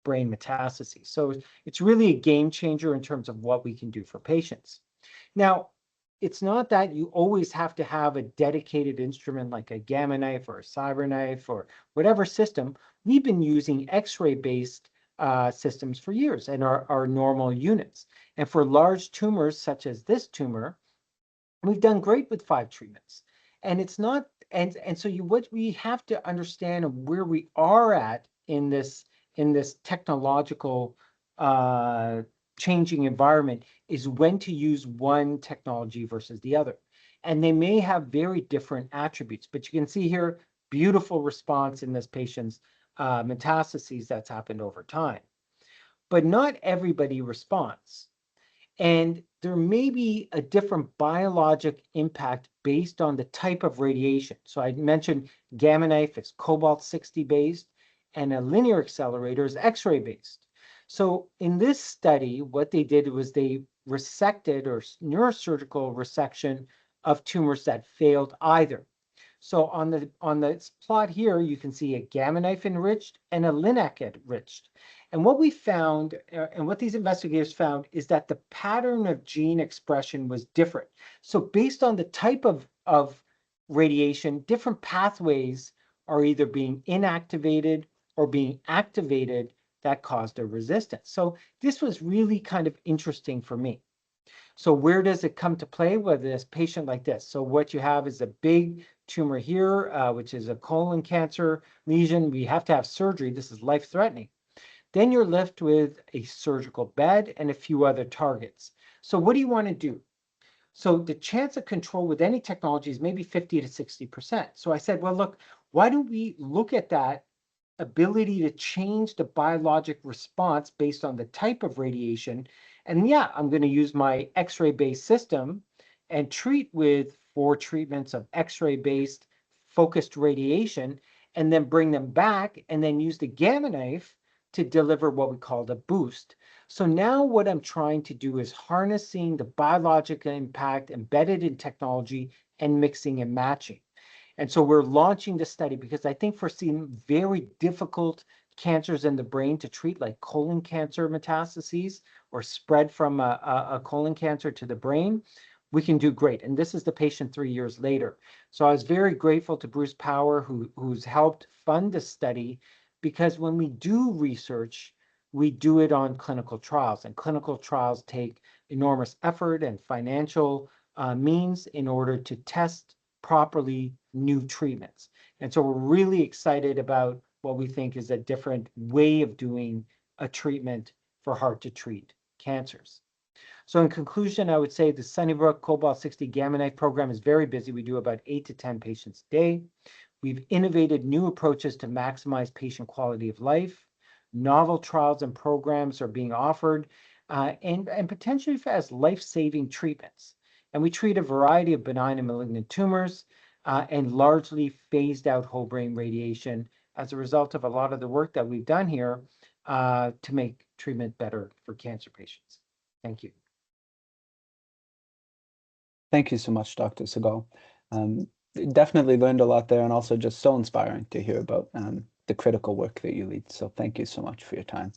brain metastases. So it's really a game changer in terms of what we can do for patients. Now, it's not that you always have to have a dedicated instrument like a Gamma Knife or a Cyber Knife or whatever system. We've been using X-ray based systems for years and our normal units. And for large tumors such as this tumor, we've done great with 5 treatments. And it's not, and so what we have to understand where we are at in this technological changing environment is when to use one technology versus the other. And they may have very different attributes, but you can see here, beautiful response in this patient's metastases that's happened over time. But not everybody responds. And there may be a different biologic impact based on the type of radiation. So I mentioned Gamma Knife is Cobalt-60 based, and a linear accelerator is X-ray based. So in this study, what they did was they resected or neurosurgical resection of tumors that failed either. So on the plot here, you can see a Gamma Knife enriched and a LINAC enriched. And what we found, and what these investigators found, is that the pattern of gene expression was different. So based on the type of radiation, different pathways are either being inactivated or being activated that caused a resistance. So this was really kind of interesting for me. So where does it come to play with this patient like this? So what you have is a big tumor here, which is a colon cancer lesion. We have to have surgery. This is life-threatening. Then you're left with a surgical bed and a few other targets. So what do you want to do? So the chance of control with any technology is maybe 50 to 60%. So I said, well, look, why don't we look at that ability to change the biologic response based on the type of radiation? And yeah, I'm going to use my X-ray based system and treat with 4 treatments of X-ray based focused radiation, and then bring them back and then use the gamma knife to deliver what we call the boost. So now what I'm trying to do is harnessing the biological impact embedded in technology and mixing and matching. And so we're launching this study because I think for some very difficult cancers in the brain to treat, like colon cancer metastases or spread from a colon cancer to the brain, we can do great. And this is the patient 3 years later. So I was very grateful to Bruce Power, who's helped fund this study, because when we do research, we do it on clinical trials, and clinical trials take enormous effort and financial means in order to test properly new treatments. And so we're really excited about what we think is a different way of doing a treatment for hard to treat cancers. So in conclusion, I would say the Sunnybrook Cobalt 60 Gamma Knife program is very busy. We do about 8 to 10 patients a day. We've innovated new approaches to maximize patient quality of life. Novel trials and programs are being offered and potentially as life-saving treatments. And we treat a variety of benign and malignant tumors and largely phased out whole brain radiation as a result of a lot of the work that we've done here to make treatment better for cancer patients. Thank you. Thank you so much, Dr. Segal. Definitely learned a lot there, and also just so inspiring to hear about the critical work that you lead. So thank you so much for your time.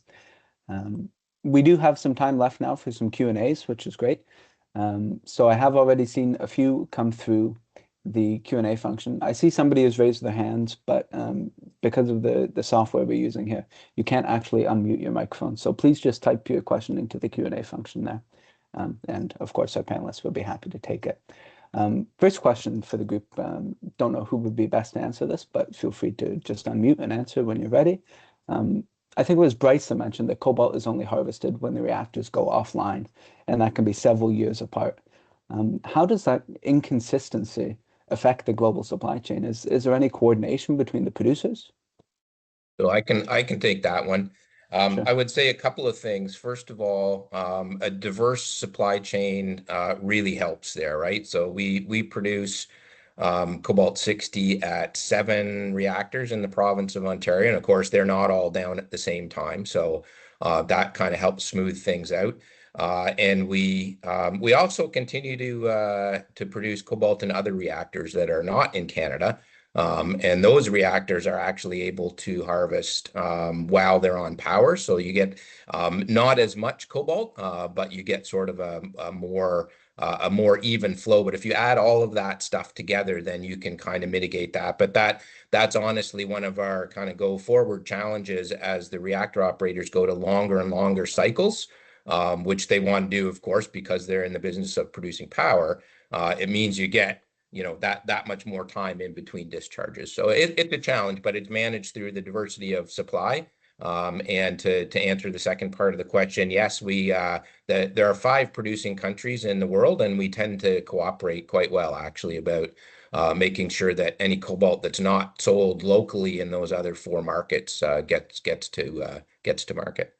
We do have some time left now for some Q&As, which is great. So I have already seen a few come through the Q&A function. I see somebody has raised their hands, but because of the software we're using here, you can't actually unmute your microphone. So please just type your question into the Q&A function there. And of course, our panelists will be happy to take it. First question for the group. Don't know who would be best to answer this, but feel free to just unmute and answer when you're ready. I think it was Bryce that mentioned that cobalt is only harvested when the reactors go offline, and that can be several years apart. How does that inconsistency affect the global supply chain? Is there any coordination between the producers? So I can take that one. Sure. I would say a couple of things. First of all, a diverse supply chain really helps there, right? So we produce Cobalt 60 at 7 reactors in the province of Ontario, and of course they're not all down at the same time. So that kind of helps smooth things out. And we also continue to produce cobalt in other reactors that are not in Canada. And those reactors are actually able to harvest while they're on power. So you get not as much cobalt, but you get sort of a more even flow. But if you add all of that stuff together, then you can kind of mitigate that. But that's honestly one of our kind of go forward challenges as the reactor operators go to longer and longer cycles, which they want to do, of course, because they're in the business of producing power. It means you get that much more time in between discharges. So it's a challenge, but it's managed through the diversity of supply. And to answer the second part of the question, yes, there are 5 producing countries in the world, and we tend to cooperate quite well, actually, about making sure that any cobalt that's not sold locally in those other 4 markets gets to market.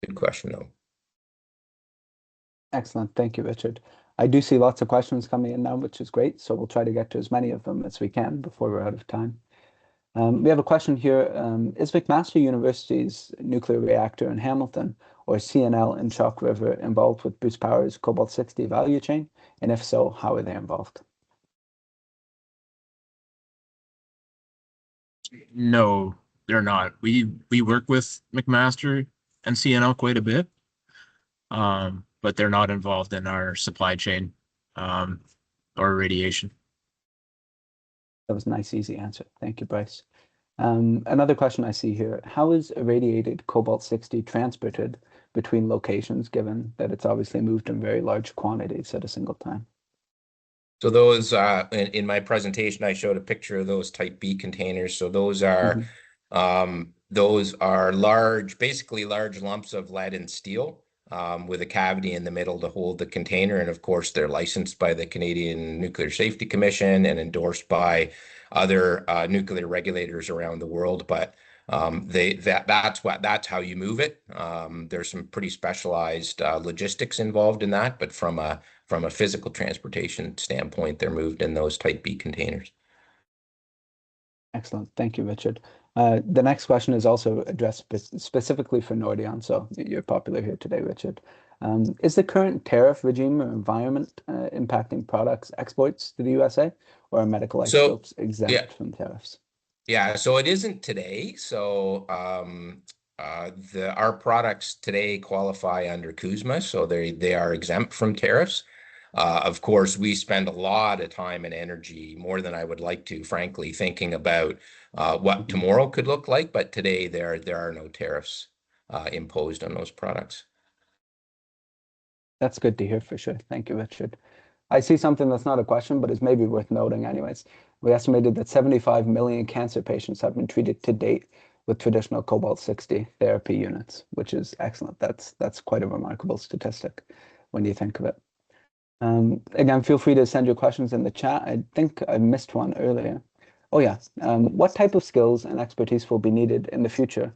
Good question, though. Excellent. Thank you, Richard. I do see lots of questions coming in now, which is great. So we'll try to get to as many of them as we can before we're out of time. We have a question here. Is McMaster University's nuclear reactor in Hamilton or CNL in Chalk River involved with Bruce Power's Cobalt 60 value chain? And if so, how are they involved? No, they're not. We work with McMaster and CNL quite a bit, but they're not involved in our supply chain or radiation. That was a nice, easy answer. Thank you, Bryce. Another question I see here, how is irradiated cobalt-60 transported between locations, given that it's obviously moved in very large quantities at a single time? So those, in my presentation, I showed a picture of those type B containers. So those are large, basically large lumps of lead and steel, with a cavity in the middle to hold the container. And of course, they're licensed by the Canadian Nuclear Safety Commission and endorsed by other nuclear regulators around the world. But that's how you move it. There's some pretty specialized logistics involved in that, but from a physical transportation standpoint, they're moved in those type B containers. Excellent. Thank you, Richard. The next question is also addressed specifically for Nordion, so you're popular here today, Richard. Is the current tariff regime or environment impacting products exports to the USA, or are medical isotopes exempt from tariffs? Yeah, so it isn't today. So our products today qualify under CUSMA, so they are exempt from tariffs. Of course, we spend a lot of time and energy, more than I would like to, frankly, thinking about what tomorrow could look like. But today there are no tariffs imposed on those products. That's good to hear for sure. Thank you, Richard. I see something that's not a question, but is maybe worth noting anyways. We estimated that 75 million cancer patients have been treated to date with traditional cobalt-60 therapy units, which is excellent. That's quite a remarkable statistic when you think of it. Again, feel free to send your questions in the chat. I think I missed one earlier. Oh yeah, what type of skills and expertise will be needed in the future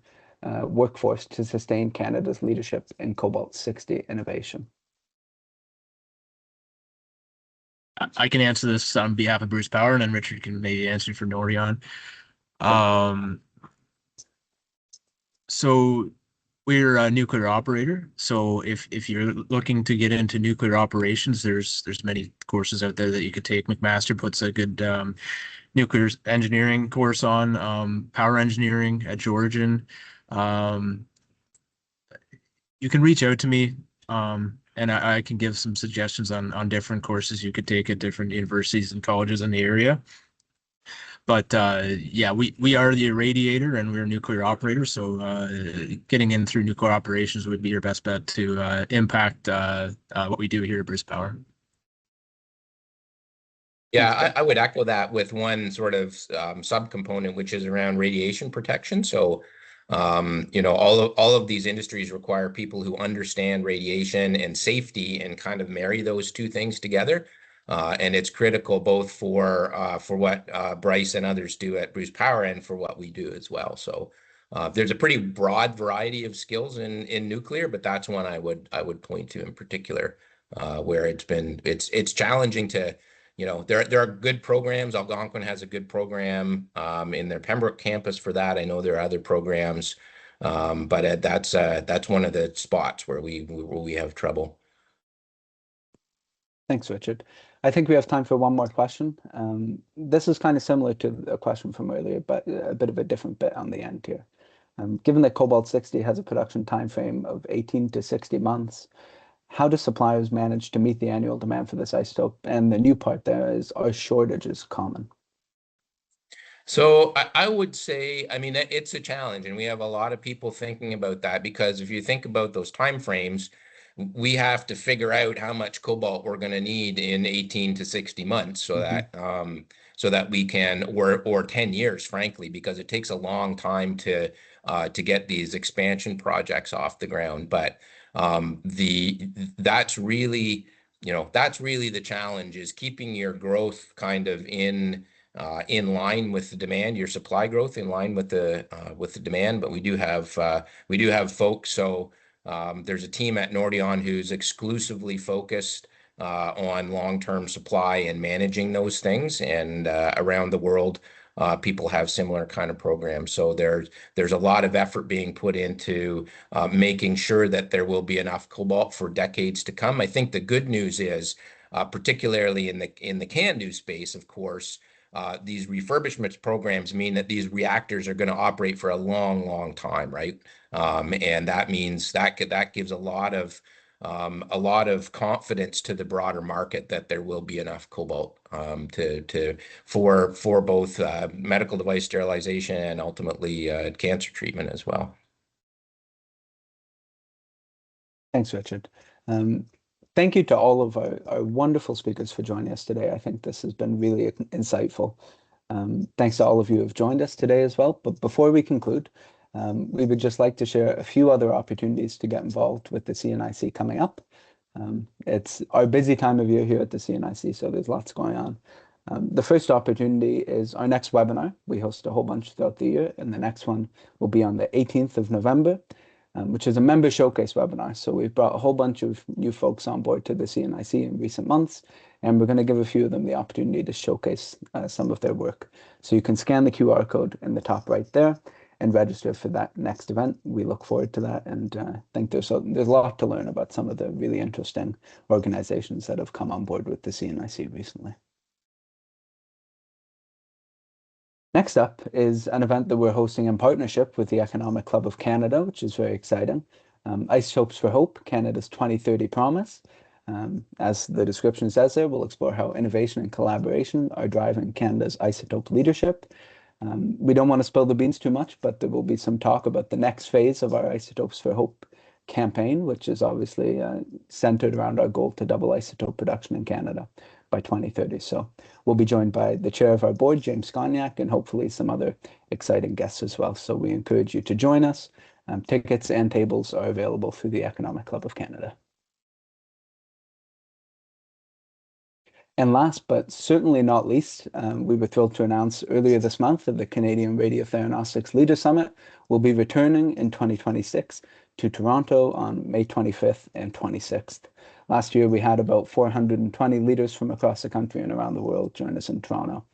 workforce to sustain Canada's leadership in cobalt-60 innovation? I can answer this on behalf of Bruce Power, and then Richard can maybe answer for Nordion. So we're a nuclear operator. So if you're looking to get into nuclear operations, there's many courses out there that you could take. McMaster puts a good nuclear engineering course on, power engineering at Georgian. You can reach out to me, and I can give some suggestions on different courses you could take at different universities and colleges in the area. But yeah, we are the irradiator and we're a nuclear operator. So getting in through nuclear operations would be your best bet to impact what we do here at Bruce Power. Yeah, I would echo that with one sort of subcomponent, which is around radiation protection. So, all of these industries require people who understand radiation and safety and kind of marry those two things together. And it's critical both for what Bryce and others do at Bruce Power and for what we do as well. So there's a pretty broad variety of skills in nuclear, but that's one I would point to in particular, where it's challenging to. There are good programs. Algonquin has a good program in their Pembroke campus for that. I know there are other programs, but that's one of the spots where we have trouble. Thanks, Richard. I think we have time for one more question. This is kind of similar to a question from earlier, but a bit of a different bit on the end here. Given that cobalt-60 has a production time frame of 18 to 60 months, how do suppliers manage to meet the annual demand for this isotope? And the new part there is, are shortages common? So I would say, I mean, it's a challenge, and we have a lot of people thinking about that, because if you think about those timeframes, we have to figure out how much cobalt we're going to need in 18 to 60 months, so that we can, or 10 years, frankly, because it takes a long time to get these expansion projects off the ground. But that's really the challenge, is keeping your growth kind of in line with the demand, your supply growth in line with the demand. But we do have folks. So there's a team at Nordion who's exclusively focused on long-term supply and managing those things. And around the world, people have similar kind of programs. So there's a lot of effort being put into making sure that there will be enough cobalt for decades to come. I think the good news is, particularly in the CANDU space, of course, these refurbishment programs mean that these reactors are going to operate for a long, long time, right? And that means that gives a lot of a lot of confidence to the broader market that there will be enough cobalt for both medical device sterilization and ultimately cancer treatment as well. Thanks, Richard. Thank you to all of our wonderful speakers for joining us today. I think this has been really insightful. Thanks to all of you who have joined us today as well. But before we conclude, we would just like to share a few other opportunities to get involved with the CNIC coming up. It's our busy time of year here at the CNIC, so there's lots going on. The first opportunity is our next webinar. We host a whole bunch throughout the year, and the next one will be on the 18th of November, which is a member showcase webinar. So we've brought a whole bunch of new folks on board to the CNIC in recent months, and we're going to give a few of them the opportunity to showcase some of their work. So you can scan the QR code in the top right there and register for that next event. We look forward to that, and think there's a lot to learn about some of the really interesting organizations that have come on board with the CNIC recently. Next up is an event that we're hosting in partnership with the Economic Club of Canada, which is very exciting. Isotopes for Hope, Canada's 2030 Promise. As the description says there, we'll explore how innovation and collaboration are driving Canada's isotope leadership. We don't want to spill the beans too much, but there will be some talk about the next phase of our Isotopes for Hope campaign, which is obviously centered around our goal to double isotope production in Canada by 2030. So we'll be joined by the chair of our board, James Sconiak, and hopefully some other exciting guests as well. So we encourage you to join us. Tickets and tables are available through the Economic Club of Canada. And last but certainly not least, we were thrilled to announce earlier this month that the Canadian Radiotheranostics Leader Summit will be returning in 2026 to Toronto on May 25th and 26th. Last year, we had about 420 leaders from across the country and around the world join us in Toronto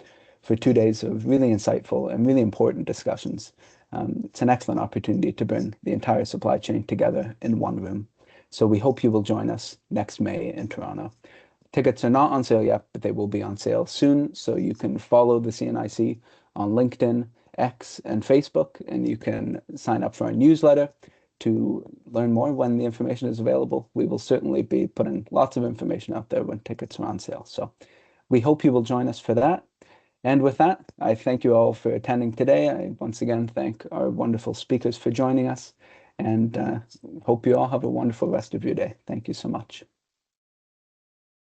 for 2 days of really insightful and really important discussions. It's an excellent opportunity to bring the entire supply chain together in one room. So we hope you will join us next May in Toronto. Tickets are not on sale yet, but they will be on sale soon. So you can follow the CNIC on LinkedIn, X, and Facebook, and you can sign up for our newsletter to learn more when the information is available. We will certainly be putting lots of information out there when tickets are on sale. So we hope you will join us for that. And with that, I thank you all for attending today. I once again thank our wonderful speakers for joining us, and hope you all have a wonderful rest of your day. Thank you so much.